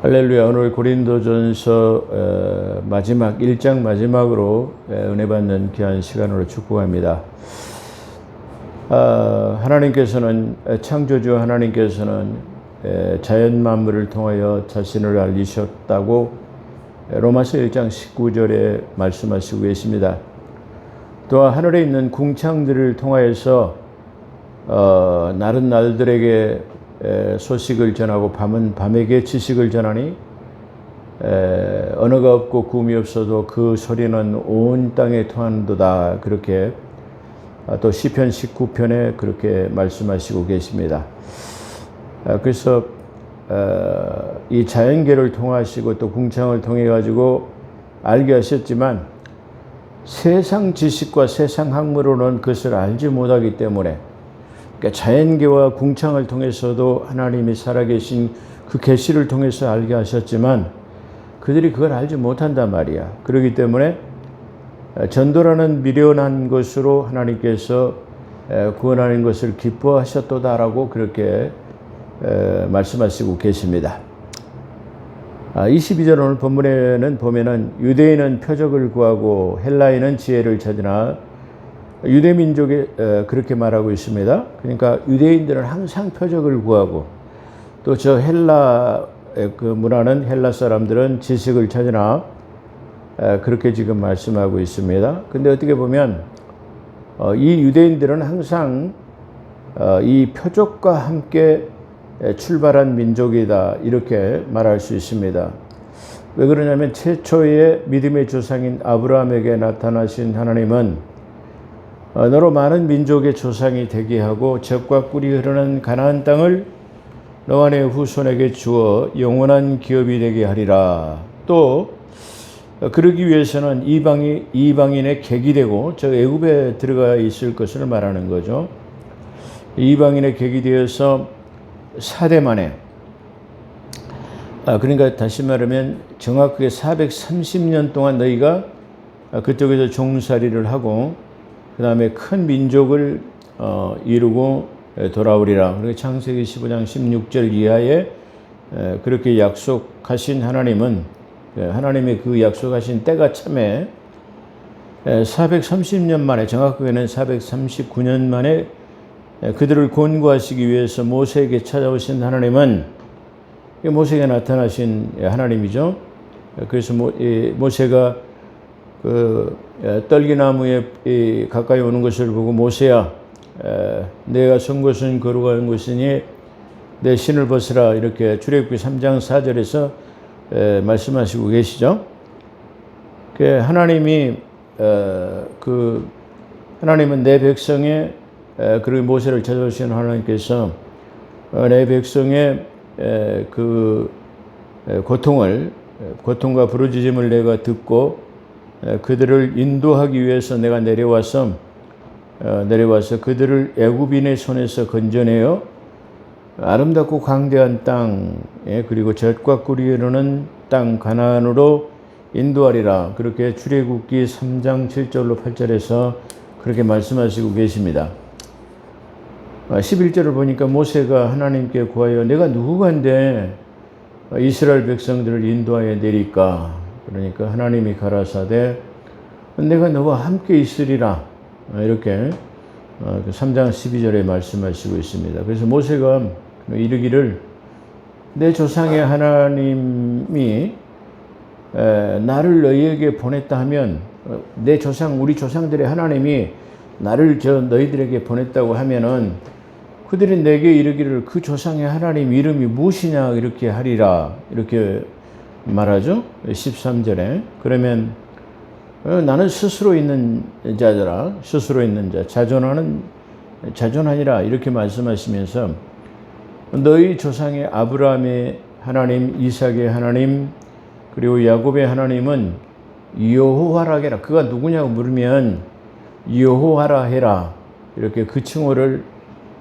할렐루야. 오늘 고린도전서 마지막 1장 마지막으로 은혜 받는 귀한 시간으로 축복합니다. 하나님께서는 창조주 하나님께서는 자연 만물을 통하여 자신을 알리셨다고 로마서 1장 19절에 말씀하시고 계십니다. 또한 하늘에 있는 궁창들을 통하여서 날은 날들에게 소식을 전하고 밤은 밤에게 지식을 전하니 언어가 없고 구음이 없어도 그 소리는 온 땅에 통한도다. 그렇게 또 시편 19편에 그렇게 말씀하시고 계십니다. 그래서 이 자연계를 통하시고 또 궁창을 통해 가지고 알게 하셨지만 세상 지식과 세상 학문으로는 그것을 알지 못하기 때문에 그러니까 자연계와 궁창을 통해서도 하나님이 살아계신 그 계시를 통해서 알게 하셨지만 그들이 그걸 알지 못한단 말이야. 그렇기 때문에 전도라는 미련한 것으로 하나님께서 구원하는 것을 기뻐하셨도다라고 그렇게 말씀하시고 계십니다. 22절 오늘 본문에는 보면은 유대인은 표적을 구하고 헬라인은 지혜를 찾으나 유대 민족이 그렇게 말하고 있습니다. 그러니까 유대인들은 항상 표적을 구하고 또 저 헬라 그 문화는 헬라 사람들은 지식을 찾으나 그렇게 지금 말씀하고 있습니다. 근데 어떻게 보면 이 유대인들은 항상 이 표적과 함께 출발한 민족이다 이렇게 말할 수 있습니다. 왜 그러냐면 최초의 믿음의 조상인 아브라함에게 나타나신 하나님은 너로 많은 민족의 조상이 되게 하고 젖과 꿀이 흐르는 가나안 땅을 너와 내 후손에게 주어 영원한 기업이 되게 하리라. 또 그러기 위해서는 이방인의 객이 되고 저 애굽에 들어가 있을 것을 말하는 거죠. 이방인의 객이 되어서 4대 만에 그러니까 다시 말하면 정확하게 430년 동안 너희가 그쪽에서 종살이를 하고 그 다음에 큰 민족을 이루고 돌아오리라. 그리고 창세기 15장 16절 이하에 그렇게 약속하신 하나님은 하나님의 그 약속하신 때가 참에 430년 만에 정확하게는 439년 만에 그들을 권고하시기 위해서 모세에게 찾아오신 하나님은 모세에게 나타나신 하나님이죠. 그래서 모세가 그 떨기나무에 가까이 오는 것을 보고 모세야 내가 선 곳은 거룩한 곳이니 내 신을 벗으라 이렇게 출애굽기 3장 4절에서 말씀하시고 계시죠. 하나님은 내 백성의 그리고 모세를 찾아오신 하나님께서 내 백성의 그 고통과 부르짖음을 내가 듣고 그들을 인도하기 위해서 내가 내려와서 그들을 애굽인의 손에서 건져내어 아름답고 광대한 땅에 그리고 젖과 꿀이 흐르는 땅 가나안으로 인도하리라. 그렇게 출애굽기 3장 7절로 8절에서 그렇게 말씀하시고 계십니다. 11절을 보니까 모세가 하나님께 구하여 내가 누구간데 이스라엘 백성들을 인도하여 내릴까? 그러니까 하나님이 가라사대 내가 너와 함께 있으리라 이렇게 3장 12절에 말씀하시고 있습니다. 그래서 모세가 이르기를 내 조상의 하나님이 나를 너희에게 보냈다 하면 우리 조상들의 하나님이 나를 너희들에게 보냈다고 하면은 그들이 내게 이르기를 그 조상의 하나님 이름이 무엇이냐 이렇게 하리라 이렇게 말하죠. 13절에 그러면 나는 스스로 있는 자더라. 스스로 있는 자 자존하니라 이렇게 말씀하시면서 너희 조상의 아브라함의 하나님 이삭의 하나님 그리고 야곱의 하나님은 여호와라 해라. 그가 누구냐고 물으면 여호와라 해라 이렇게 그 칭호를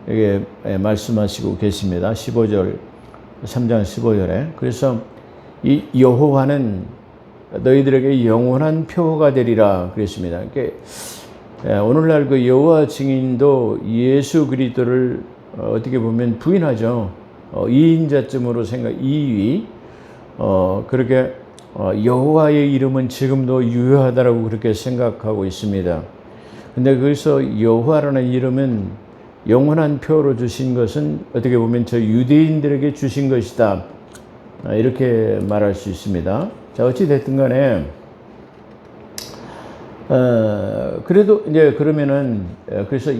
여기 말씀하시고 계십니다. 15절 3장 15절에 그래서 이 여호와는 너희들에게 영원한 표가 되리라 그랬습니다. 그러니까 오늘날 그 여호와 증인도 예수 그리스도를 어떻게 보면 부인하죠. 2인자쯤으로 2위 그렇게 여호와의 이름은 지금도 유효하다라고 그렇게 생각하고 있습니다. 근데 거기서 여호와라는 이름은 영원한 표로 주신 것은 어떻게 보면 저 유대인들에게 주신 것이다. 이렇게 말할 수 있습니다. 자, 어찌 됐든 간에 그래도 이제 그러면은 그래서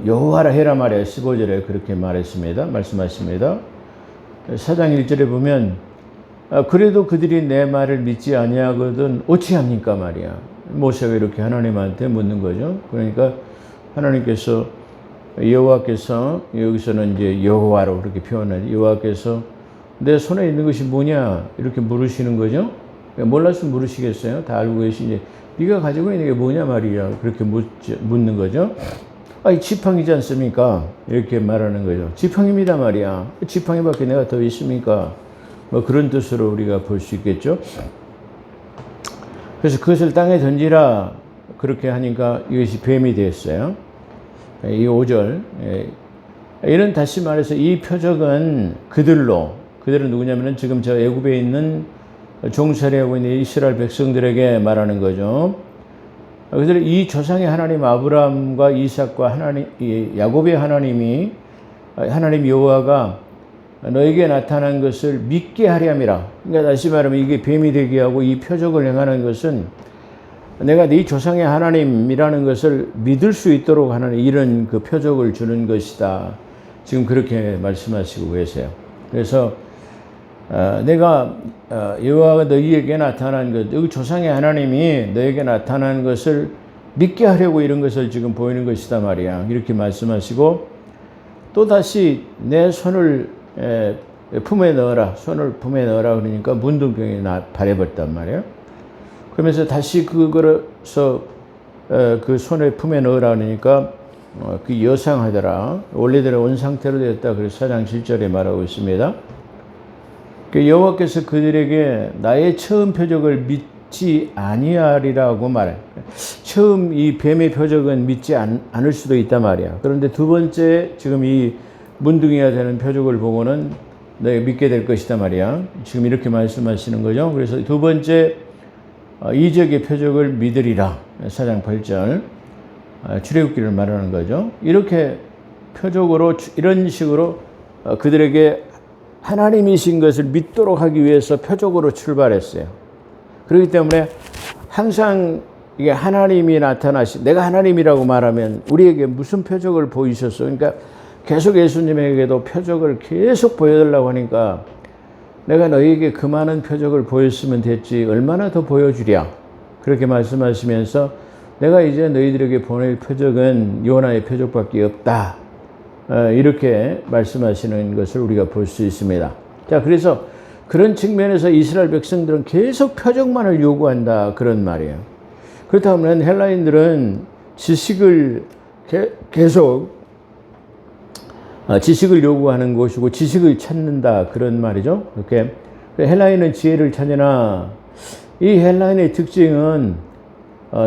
여호와라 해라 말이에요. 15절에 그렇게 말씀하십니다. 4장 1절에 보면 그래도 그들이 내 말을 믿지 아니하거든 어찌합니까 말이야. 모세가 이렇게 하나님한테 묻는 거죠. 그러니까 하나님께서 여호와께서 여기서는 이제 여호와로 그렇게 표현하죠. 여호와께서 내 손에 있는 것이 뭐냐 이렇게 물으시는 거죠. 몰랐으면 물으시겠어요. 다 알고 계시지. 네가 가지고 있는 게 뭐냐 말이야. 그렇게 묻는 거죠. 이 지팡이지 않습니까? 이렇게 말하는 거죠. 지팡이입니다 말이야. 지팡이밖에 내가 더 있습니까? 뭐 그런 뜻으로 우리가 볼 수 있겠죠. 그래서 그것을 땅에 던지라 그렇게 하니까 이것이 뱀이 되었어요. 이 5절. 이는 다시 말해서 이 표적은 그들은 누구냐면은 지금 저 애굽에 있는 종살이하고 있는 이스라엘 백성들에게 말하는 거죠. 그들은 이 조상의 하나님 아브라함과 이삭과 야곱의 하나님 여호와가 너에게 나타난 것을 믿게 하려 함이라. 그러니까 다시 말하면 이게 뱀이 되게 하고 이 표적을 행하는 것은 내가 네 조상의 하나님이라는 것을 믿을 수 있도록 하는 이런 그 표적을 주는 것이다. 지금 그렇게 말씀하시고 계세요. 그래서 내가 여호와가 너희에게 나타난 것, 여기 조상의 하나님이 너에게 나타난 것을 믿게 하려고 이런 것을 지금 보이는 것이다 말이야. 이렇게 말씀하시고 또 다시 내 손을 품에 넣어라. 손을 품에 넣어라. 그러니까 문둥병이 발해버렸단 말이에요. 그러면서 다시 그거서 그 손에 품에 넣으라 그러니까 그 여상하더라. 원래대로 온 상태로 되었다. 그래서 4장 7절에 말하고 있습니다. 여호와께서 그들에게 나의 처음 표적을 믿지 아니하리라고 말해. 처음 이 뱀의 표적은 믿지 않을 수도 있단 말이야. 그런데 두 번째 지금 이 문둥이가 되는 표적을 보고는 너희 믿게 될 것이다 말이야. 지금 이렇게 말씀하시는 거죠. 그래서 두 번째 이적의 표적을 믿으리라. 4장 8절 출애굽기를 말하는 거죠. 이렇게 표적으로 이런 식으로 그들에게 하나님이신 것을 믿도록 하기 위해서 표적으로 출발했어요. 그렇기 때문에 항상 이게 하나님이 내가 하나님이라고 말하면 우리에게 무슨 표적을 보이셨어? 그러니까 계속 예수님에게도 표적을 계속 보여달라고 하니까 내가 너희에게 그 많은 표적을 보였으면 됐지 얼마나 더 보여주랴. 그렇게 말씀하시면서 내가 이제 너희들에게 보낼 표적은 요나의 표적밖에 없다. 이렇게 말씀하시는 것을 우리가 볼 수 있습니다. 자, 그래서 그런 측면에서 이스라엘 백성들은 계속 표적만을 요구한다. 그런 말이에요. 그렇다면 헬라인들은 지식을 계속 지식을 요구하는 것이고 지식을 찾는다. 그런 말이죠. 이렇게 헬라인은 지혜를 찾으나 이 헬라인의 특징은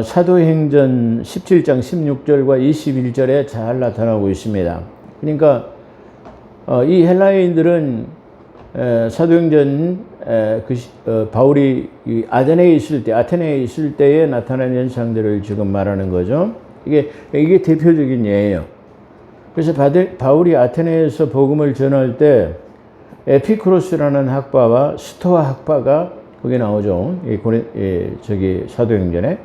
사도행전 17장 16절과 21절에 잘 나타나고 있습니다. 그러니까 이 헬라인들은 사도행전 바울이 아테네에 있을 때에 나타난 현상들을 지금 말하는 거죠. 이게 대표적인 예예요. 그래서 바울이 아테네에서 복음을 전할 때 에피쿠로스라는 학파와 스토아 학파가 거기 나오죠. 저기 사도행전에.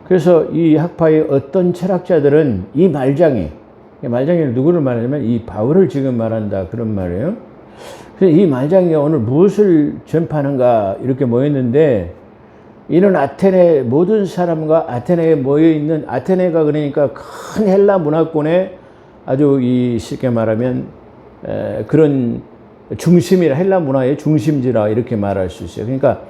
그래서 이 학파의 어떤 철학자들은 이 말장이를 누구를 말하냐면 이 바울을 지금 말한다. 그런 말이에요. 그래서 이 말장이 오늘 무엇을 전파하는가 이렇게 모였는데 이는 아테네 모든 사람과 아테네에 모여있는 아테네가 그러니까 큰 헬라 문화권의 아주 쉽게 말하면 그런 중심이라 헬라 문화의 중심지라 이렇게 말할 수 있어요. 그러니까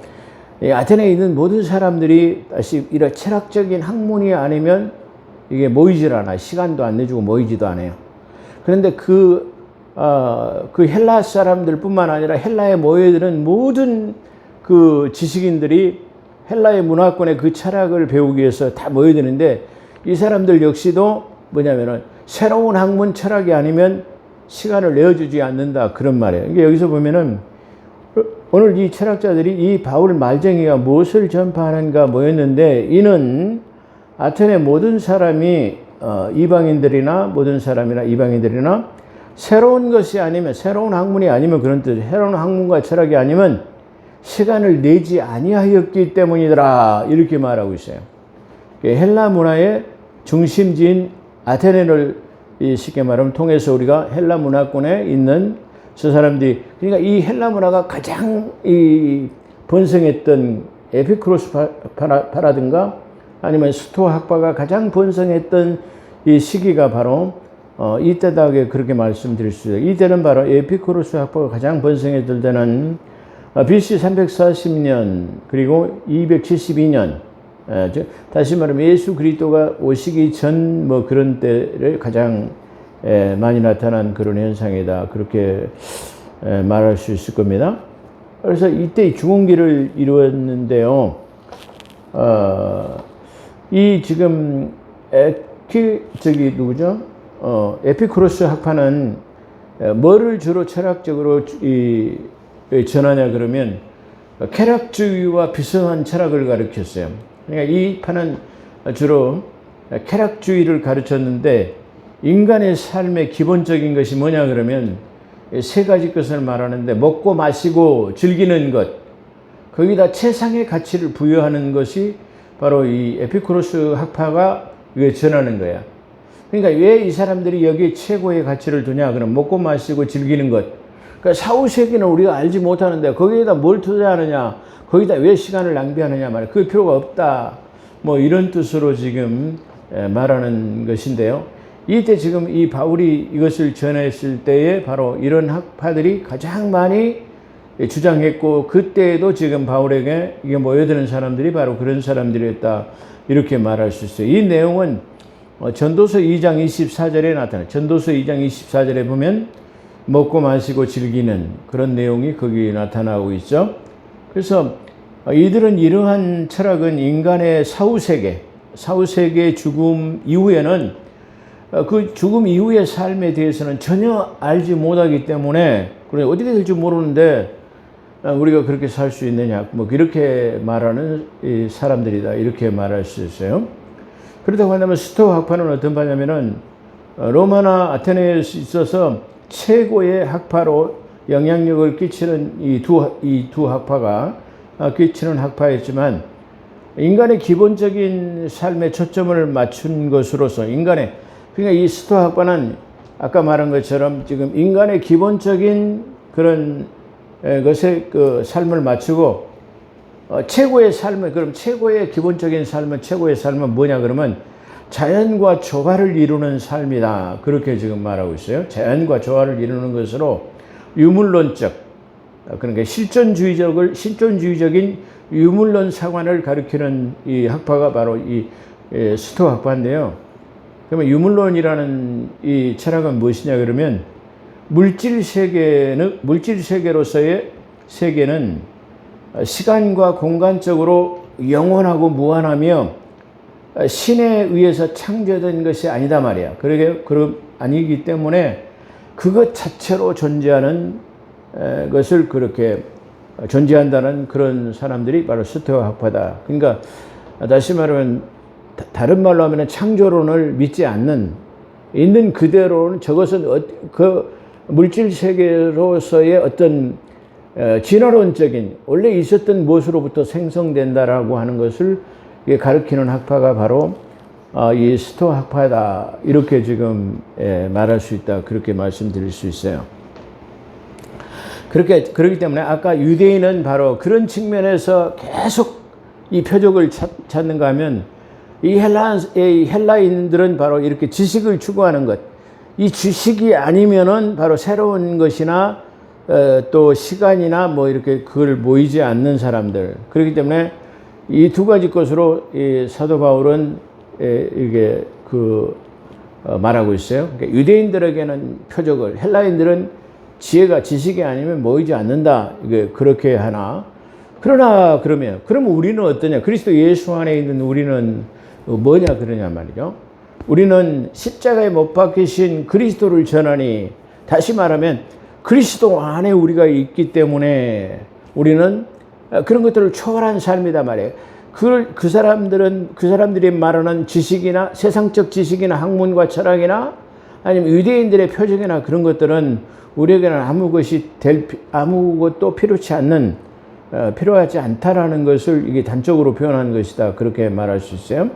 아테네에 있는 모든 사람들이 다시 이런 철학적인 학문이 아니면 이게 모이질 않아요. 시간도 안 내주고 모이지도 않아요. 그런데 그 헬라 사람들뿐만 아니라 헬라에 모여드는 모든 그 지식인들이 헬라의 문화권의 그 철학을 배우기 위해서 다 모여드는데 이 사람들 역시도 뭐냐면은 새로운 학문 철학이 아니면 시간을 내어주지 않는다. 그런 말이에요. 그러니까 여기서 보면은 오늘 이 철학자들이 이 바울 말쟁이가 무엇을 전파하는가 모였는데, 이는 아테네 모든 사람이 이방인들이나 모든 사람이나 이방인들이나 새로운 것이 아니면, 새로운 학문이 아니면, 그런 뜻, 새로운 학문과 철학이 아니면 시간을 내지 아니하였기 때문이더라, 이렇게 말하고 있어요. 헬라 문화의 중심지인 아테네를 쉽게 말하면 통해서 우리가 헬라 문화권에 있는 저 사람들이, 그러니까 이 헬라 문화가 가장 번성했던 에피쿠로스 파라든가 아니면 스토아 학파가 가장 번성했던 이 시기가 바로 이때다, 그렇게 말씀드릴 수 있어요. 이때는 바로 에피쿠로스 학파가 가장 번성했을 때는 BC 340년 그리고 272년, 다시 말하면 예수 그리스도가 오시기 전 뭐 그런 때를 가장 많이 나타난 그런 현상이다, 그렇게 말할 수 있을 겁니다. 그래서 이때 중흥기를 이루었는데요. 이 지금 에피쿠로스 학파는 뭐를 주로 철학적으로 전하냐 그러면 쾌락주의와 비슷한 철학을 가르쳤어요. 그러니까 이 파는 주로 쾌락주의를 가르쳤는데, 인간의 삶의 기본적인 것이 뭐냐 그러면 세 가지 것을 말하는데, 먹고 마시고 즐기는 것, 거기다 최상의 가치를 부여하는 것이 바로 이 에피쿠로스 학파가 전하는 거야. 그러니까 왜 이 사람들이 여기에 최고의 가치를 두냐 그러면 먹고 마시고 즐기는 것, 그러니까 사후세계는 우리가 알지 못하는데 거기에다 뭘 투자하느냐, 거기다 왜 시간을 낭비하느냐 말이야. 그 필요가 없다, 뭐 이런 뜻으로 지금 말하는 것인데요. 이때 지금 이 바울이 이것을 전했을 때에 바로 이런 학파들이 가장 많이 주장했고, 그때에도 지금 바울에게 이게 모여드는 사람들이 바로 그런 사람들이었다, 이렇게 말할 수 있어요. 이 내용은 전도서 2장 24절에 나타나요. 전도서 2장 24절에 보면 먹고 마시고 즐기는 그런 내용이 거기 나타나고 있죠. 그래서 이들은 이러한 철학은 인간의 사후세계 죽음 이후에는, 그 죽음 이후의 삶에 대해서는 전혀 알지 못하기 때문에, 그래 어떻게 될지 모르는데 우리가 그렇게 살 수 있느냐, 뭐 이렇게 말하는 사람들이다, 이렇게 말할 수 있어요. 그렇다고 한다면 스토아 학파는 어떤 파냐면은 로마나 아테네에 있어서 최고의 학파로 영향력을 끼치는 이 두 학파가 끼치는 학파였지만, 인간의 기본적인 삶에 초점을 맞춘 것으로서 그러니까 이 스토아 학파는 아까 말한 것처럼 지금 인간의 기본적인 그런 것에 그 삶을 맞추고, 최고의 삶은, 그럼 최고의 기본적인 삶은, 최고의 삶은 뭐냐 그러면 자연과 조화를 이루는 삶이다, 그렇게 지금 말하고 있어요. 자연과 조화를 이루는 것으로 유물론적, 그러니까 실존주의적인 유물론 사관을 가리키는 이 학파가 바로 이 스토아 학파인데요. 그러면 유물론이라는 이 철학은 무엇이냐 그러면, 물질 세계로서의 세계는 시간과 공간적으로 영원하고 무한하며 신에 의해서 창조된 것이 아니다 말이야. 그럼 아니기 때문에 그것 자체로 존재하는 것을 그렇게 존재한다는 그런 사람들이 바로 스토아 학파다. 그러니까 다시 말하면, 다른 말로 하면 창조론을 믿지 않는, 있는 그대로는 저것은 그 물질 세계로서의 어떤 진화론적인 원래 있었던 무엇으로부터 생성된다라고 하는 것을 가르치는 학파가 바로 이 스토아 학파다, 이렇게 지금 말할 수 있다, 그렇게 말씀드릴 수 있어요. 그렇기 때문에 아까 유대인은 바로 그런 측면에서 계속 이 표적을 찾는가 하면, 이 헬라인들은 바로 이렇게 지식을 추구하는 것, 이 지식이 아니면은 바로 새로운 것이나 또 시간이나 뭐 이렇게 그걸 모이지 않는 사람들. 그렇기 때문에 이 두 가지 것으로 이 사도 바울은 이게 말하고 있어요. 그러니까 유대인들에게는 표적을, 헬라인들은 지식이 아니면 모이지 않는다, 이게 그렇게 하나. 그러면 우리는 어떠냐? 그리스도 예수 안에 있는 우리는 뭐냐 그러냐 말이죠. 우리는 십자가에 못 박히신 그리스도를 전하니, 다시 말하면 그리스도 안에 우리가 있기 때문에 우리는 그런 것들을 초월한 삶이다 말이에요. 그 사람들이 말하는 지식이나 세상적 지식이나 학문과 철학이나 아니면 유대인들의 표적이나 그런 것들은 우리에게는 아무것도 필요하지 않다라는 것을 이게 단적으로 표현한 것이다. 그렇게 말할 수 있어요.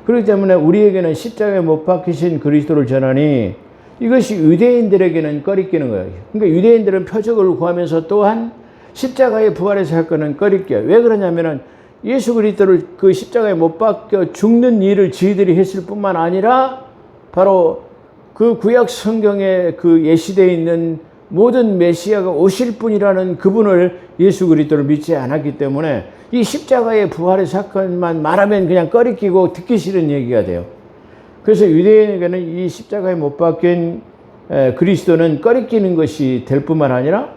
그렇기 때문에 우리에게는 십자가에 못 박히신 그리스도를 전하니 이것이 유대인들에게는 꺼리끼는 거예요. 그러니까 유대인들은 표적을 구하면서 또한 십자가의 부활의 사건은 꺼리껴요. 왜 그러냐면은 예수 그리스도를 그 십자가에 못 박혀 죽는 일을 저희들이 했을 뿐만 아니라 바로 그 구약 성경에 그 예시되어 있는 모든 메시아가 오실 분이라는 그분을 예수 그리스도를 믿지 않았기 때문에 이 십자가의 부활의 사건만 말하면 그냥 꺼리끼고 듣기 싫은 얘기가 돼요. 그래서 유대인에게는 이 십자가에 못 박힌 그리스도는 꺼리끼는 것이 될 뿐만 아니라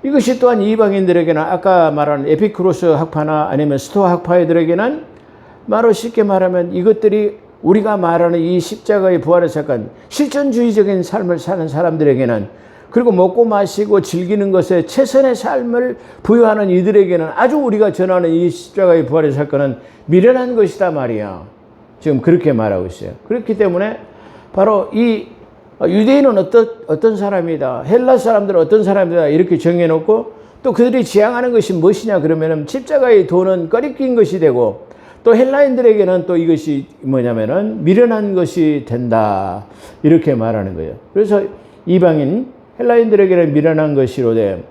이것이 또한 이방인들에게는 아까 말한 에피쿠로스 학파나 아니면 스토아 학파들에게는 말로 쉽게 말하면 이것들이 우리가 말하는 이 십자가의 부활의 사건, 실존주의적인 삶을 사는 사람들에게는 그리고 먹고 마시고 즐기는 것에 최선의 삶을 부여하는 이들에게는 아주 우리가 전하는 이 십자가의 부활의 사건은 미련한 것이다 말이야. 지금 그렇게 말하고 있어요. 그렇기 때문에 바로 이 유대인은 어떤 사람이다, 헬라 사람들은 어떤 사람이다 이렇게 정해놓고 또 그들이 지향하는 것이 무엇이냐 그러면은 십자가의 도는 꺼리낀 것이 되고 또 헬라인들에게는 또 이것이 뭐냐면은 미련한 것이 된다 이렇게 말하는 거예요. 그래서 이방인 헬라인들에게는 미련한 것이로되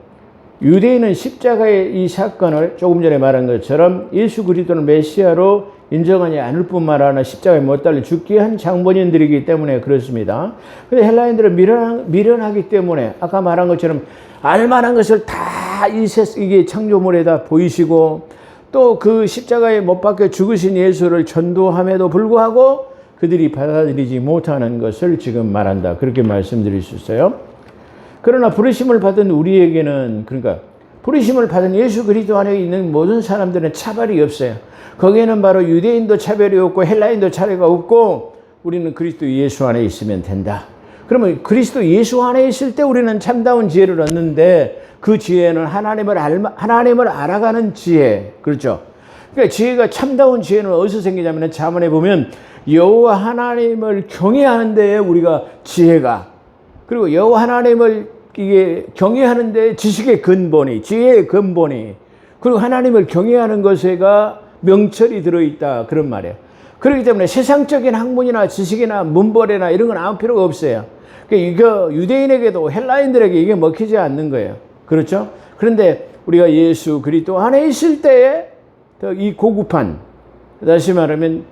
유대인은 십자가의 이 사건을 조금 전에 말한 것처럼 예수 그리스도를 메시아로 인정하지 않을 뿐만 아니라 십자가에 못 달려 죽게 한 장본인들이기 때문에 그렇습니다. 근데 헬라인들은 미련하기 때문에 아까 말한 것처럼 알만한 것을 다 이게 창조물에다 보이시고 또 그 십자가에 못 박혀 죽으신 예수를 전도함에도 불구하고 그들이 받아들이지 못하는 것을 지금 말한다. 그렇게 말씀드릴 수 있어요. 그러나 부르심을 받은 우리에게는 그러니까 부르심을 받은 예수 그리스도 안에 있는 모든 사람들은 차별이 없어요. 거기에는 바로 유대인도 차별이 없고 헬라인도 차별이 없고 우리는 그리스도 예수 안에 있으면 된다. 그러면 그리스도 예수 안에 있을 때 우리는 참다운 지혜를 얻는데 그 지혜는 하나님을 알아가는 지혜. 그렇죠? 그러니까 지혜가 참다운 지혜는 어디서 생기냐면 자문에 보면 여호와 하나님을 경외하는 데에 우리가 지혜가 그리고 여호와 하나님을 이게 경외하는 데 지식의 근본이 지혜의 근본이 그리고 하나님을 경외하는 것에가 명철이 들어있다 그런 말이에요. 그렇기 때문에 세상적인 학문이나 지식이나 문벌이나 이런 건 아무 필요가 없어요. 그러니까 이거 유대인에게도 헬라인들에게 이게 먹히지 않는 거예요. 그렇죠? 그런데 우리가 예수 그리스도 안에 있을 때에 이 고급한 다시 말하면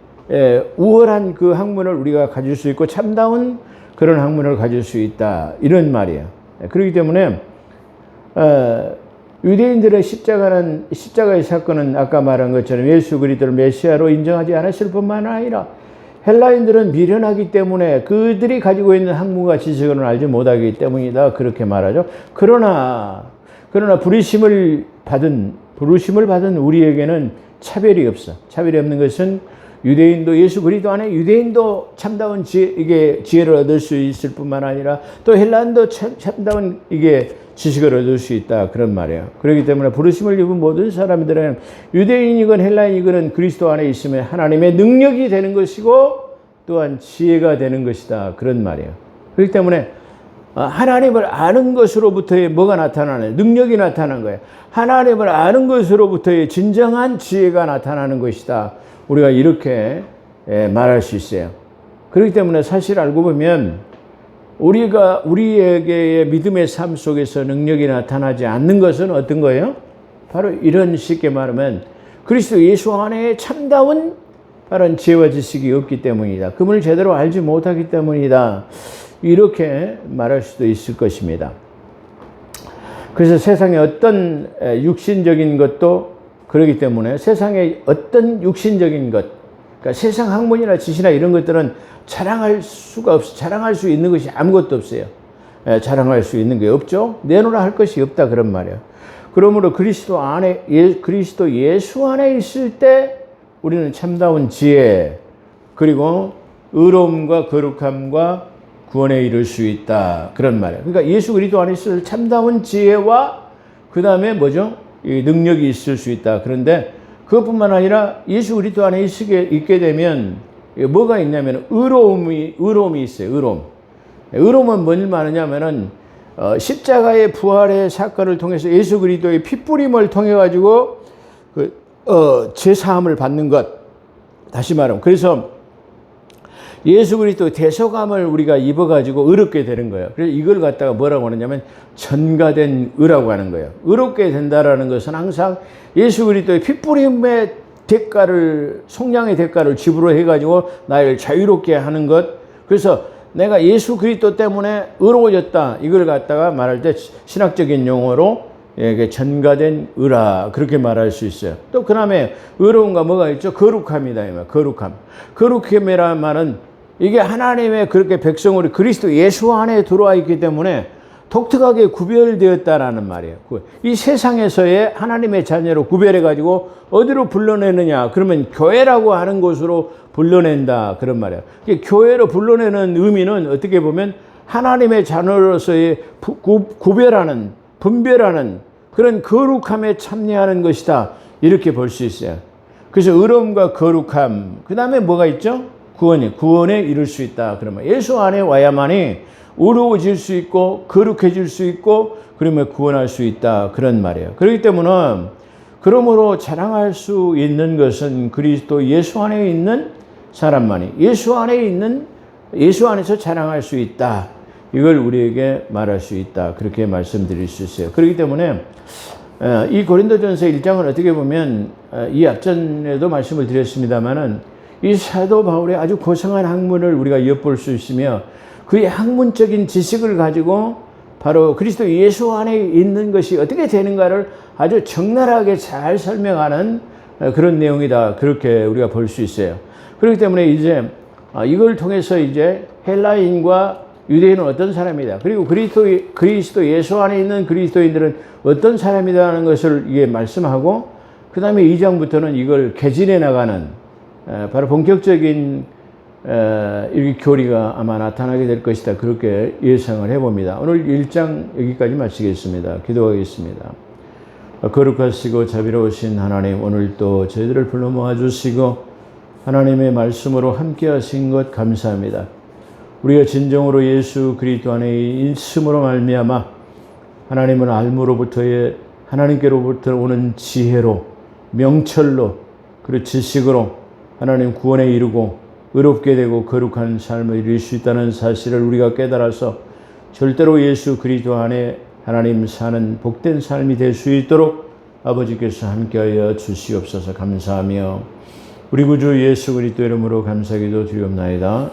우월한 그 학문을 우리가 가질 수 있고 참다운 그런 학문을 가질 수 있다 이런 말이에요. 그렇기 때문에 유대인들의 십자가의 사건은 아까 말한 것처럼 예수 그리스도를 메시아로 인정하지 않았을 뿐만 아니라 헬라인들은 미련하기 때문에 그들이 가지고 있는 학문과 지식을 알지 못하기 때문이다 그렇게 말하죠. 그러나 부르심을 받은 우리에게는 차별이 없어. 차별이 없는 것은 유대인도 예수 그리스도 안에 유대인도 참다운 지혜를 얻을 수 있을 뿐만 아니라 또 헬라인도 참다운 지식을 얻을 수 있다 그런 말이에요. 그렇기 때문에 부르심을 입은 모든 사람들은 유대인이건 헬라인이건 그리스도 안에 있으면 하나님의 능력이 되는 것이고 또한 지혜가 되는 것이다 그런 말이에요. 그렇기 때문에 하나님을 아는 것으로부터의 뭐가 나타나는 능력이 나타나는 거예요. 하나님을 아는 것으로부터의 진정한 지혜가 나타나는 것이다. 우리가 이렇게 말할 수 있어요. 그렇기 때문에 사실 알고 보면 우리에게의 믿음의 삶 속에서 능력이 나타나지 않는 것은 어떤 거예요? 바로 이런 쉽게 말하면 그리스도 예수 안에 참다운 바로 지혜와 지식이 없기 때문이다. 그분을 제대로 알지 못하기 때문이다. 이렇게 말할 수도 있을 것입니다. 그래서 세상에 어떤 육신적인 것도 그렇기 때문에 세상에 어떤 육신적인 것, 그러니까 세상 학문이나 지식이나 이런 것들은 자랑할 수가 없어. 자랑할 수 있는 것이 아무것도 없어요. 자랑할 수 있는 게 없죠. 내놓으라 할 것이 없다 그런 말이에요. 그러므로 그리스도 예수 안에 있을 때 우리는 참다운 지혜 그리고 의로움과 거룩함과 구원에 이를 수 있다 그런 말이에요. 그러니까 예수 그리스도 안에 있을 참다운 지혜와 그 다음에 뭐죠? 이 능력이 있을 수 있다. 그런데 그것뿐만 아니라 예수 그리스도 안에 있게 되면 뭐가 있냐면 의로움이 있어요. 의로움은 뭘 말하냐면은 십자가의 부활의 사건을 통해서 예수 그리스도의 핏부림을 통해 가지고 제 사함을 받는 것. 다시 말하면 그래서 예수 그리스도의 대속함을 우리가 입어 가지고 의롭게 되는 거예요. 그래서 이걸 갖다가 뭐라고 하느냐면 전가된 의라고 하는 거예요. 의롭게 된다라는 것은 항상 예수 그리스도의 핏부림의 대가를, 속량의 대가를 지불을 해 가지고 나를 자유롭게 하는 것. 그래서 내가 예수 그리스도 때문에 의로워졌다. 이걸 갖다가 말할 때 신학적인 용어로 전가된 의라 그렇게 말할 수 있어요. 또 그 다음에 의로움과 뭐가 있죠? 거룩함이다. 거룩함이라는 말은 이게 하나님의 그렇게 백성으로 그리스도 예수 안에 들어와 있기 때문에 독특하게 구별되었다라는 말이에요. 이 세상에서의 하나님의 자녀로 구별해 가지고 어디로 불러내느냐? 그러면 교회라고 하는 곳으로 불러낸다 그런 말이에요. 교회로 불러내는 의미는 어떻게 보면 하나님의 자녀로서의 구별하는, 분별하는 그런 거룩함에 참여하는 것이다 이렇게 볼 수 있어요. 그래서 의로움과 거룩함, 그 다음에 뭐가 있죠? 구원에 이룰 수 있다. 그러면 예수 안에 와야만이 의로워질 수 있고 거룩해질 수 있고 그러면 구원할 수 있다 그런 말이에요. 그렇기 때문에 그러므로 자랑할 수 있는 것은 그리스도 예수 안에 있는 사람만이 예수 안에서 자랑할 수 있다. 이걸 우리에게 말할 수 있다. 그렇게 말씀드릴 수 있어요. 그렇기 때문에 이 고린도전서 1장은 어떻게 보면 이 앞전에도 말씀을 드렸습니다마는 이 사도 바울의 아주 고상한 학문을 우리가 엿볼 수 있으며 그의 학문적인 지식을 가지고 바로 그리스도 예수 안에 있는 것이 어떻게 되는가를 아주 적나라하게 잘 설명하는 그런 내용이다. 그렇게 우리가 볼 수 있어요. 그렇기 때문에 이제 이걸 통해서 이제 헬라인과 유대인은 어떤 사람이다. 그리고 그리스도 예수 안에 있는 그리스도인들은 어떤 사람이다라는 것을 이게 말씀하고 그 다음에 2장부터는 이걸 개진해 나가는 바로 본격적인 이 교리가 아마 나타나게 될 것이다. 그렇게 예상을 해봅니다. 오늘 1장 여기까지 마치겠습니다. 기도하겠습니다. 거룩하시고 자비로우신 하나님, 오늘 또 저희들을 불러 모아주시고 하나님의 말씀으로 함께 하신 것 감사합니다. 우리가 진정으로 예수 그리스도 안에 있음으로 말미암아 하나님은 알므로부터의 하나님께로부터 오는 지혜로 명철로 그리고 지식으로 하나님 구원에 이르고 의롭게 되고 거룩한 삶을 이룰 수 있다는 사실을 우리가 깨달아서 절대로 예수 그리스도 안에 하나님 사는 복된 삶이 될 수 있도록 아버지께서 함께하여 주시옵소서. 감사하며 우리 구주 예수 그리스도 이름으로 감사기도 드리옵나이다.